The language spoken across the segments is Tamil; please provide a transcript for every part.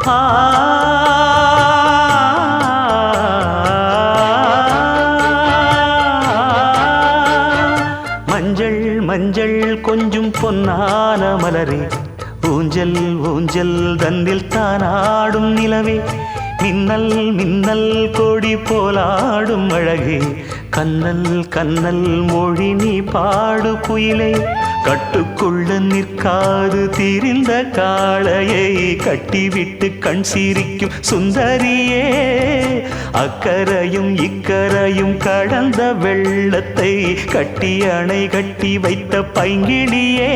ஆ மஞ்சள் மஞ்சள் கொஞ்சம் பொன்னான மலரே, ஊஞ்சல் ஊஞ்சல் தந்தில் தானாடும் நிலவே, மின்னல் மின்னல் கொடி போலாடும் அழகே, கண்ணல் கண்ணல் மொழி நீ பாடு குயிலே, கட்டுக்குள்ள நிற்காது திரிந்த காளையை கட்டிவிட்டு கண் சிரிக்கும் சுந்தரியே, அக்கரையும் இக்கரையும் கடந்த வெள்ளத்தை கட்டி அணை கட்டி வைத்த பைங்கிளியே,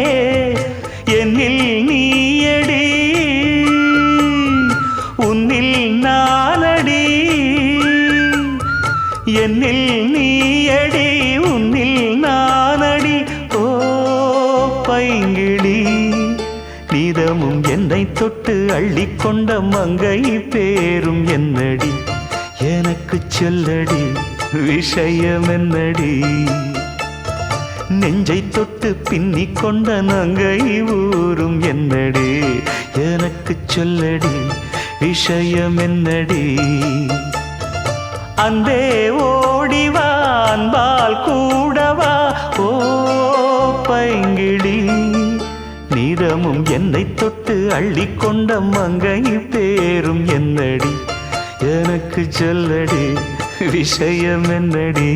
என்னில் நீயடி உன்னில் நானடி, என்னில் நீயடி உன்னில் நானடி. ஓ பைங்கிளி, நீதமும் என்னை தொட்டு அள்ளிக்கொண்ட மங்கை பேரும் என்னடி, எனக்கு சொல்லடி விஷயம் என்னடி, நெஞ்சை தொட்டு பின்னிக் கொண்ட நங்கை ஊரும் என்னடி, எனக்கு சொல்லடி விஷயம் என்னடி. அந்தே ஓடிவா அன்பால் கூடவா ஓ பைங்கிளி, நீதமும் என்னை தொட்டு அள்ளிக்கொண்ட மங்கை பேரும் என்னடி, எனக்கு சொல்லடி விஷயம் என்னடி.